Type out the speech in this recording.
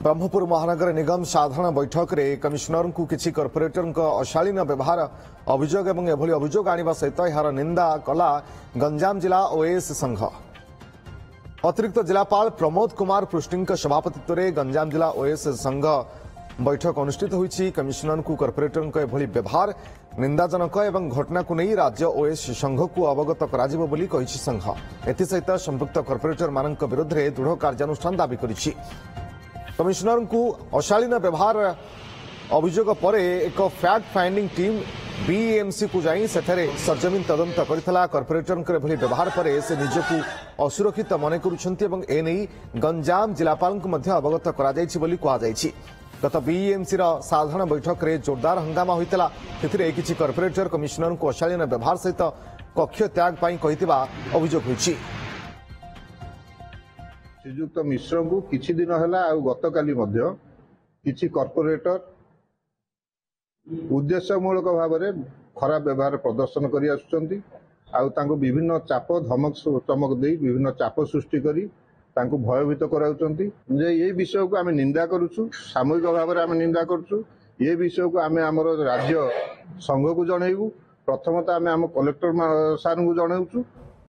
ब्रह्मपुर महानगर निगम साधारण बैठक में कमिशनर को किसी कॉर्पोरेटर अशालीन व्यवहार अभियोग और एभली अभियोग आने सहित यार निंदा कला गंजाम जिला ओएस संघ। अतिरिक्त जिलापाल प्रमोद कुमार पृष्टि सभापतित्व में गंजाम जिला ओएस संघ बैठक अनुष्ठित होईछि। कमिशनर को कॉर्पोरेटर एभली व्यवहार निंदाजनक एवं घटना को नहीं राज्य ओएस संघ को अवगत कराजिबो बोली कहिछि संघ। एथिसहित संपुक्त कॉर्पोरेटर मानक विरुद्ध दृढ़ कार्यानुष्ठान दाबी करिछि। कमिशनर को अशालीन व्यवहार अभियोग पर एक फैक्ट फाइंडिंग टीम बीएमसी को जाई सेठारे सरजमीन तदंत करथिला। कॉर्पोरेटर एभली व्यवहार पर से निजको असुरक्षित मन करुछन्ति एवं एने गंजाम जिलापाल को मध्य अवगत करा जायछि बोली कहा जायछि। गत बीएमसी साधारण बैठक में जोरदार हंगामा होइतला। एथिरे किछि कॉर्पोरेटर कमिशनर को अशालीन व्यवहार सहित कक्ष त्याग पाई कहितबा अभियोग होइछि। श्रीजुक्त मिश्र को किछि दिन है गतकाली किछि कॉर्पोरेटर उद्देश्यमूलक भाव में खराब व्यवहार प्रदर्शन करि आसुचंती आउ विभिन्न चाप धमक चमक दे विभिन्न चाप सृष्टि करी तांको भयभीत कराउचंती। जे ये विषय को आमे निंदा करूछु, सामूहिक भाव में आमे निंदा करूछु। ये विषय को आमे हमर राज्य संघ को जणैबू। प्रथमतः आमे हम कलेक्टर सार को जणाउछु।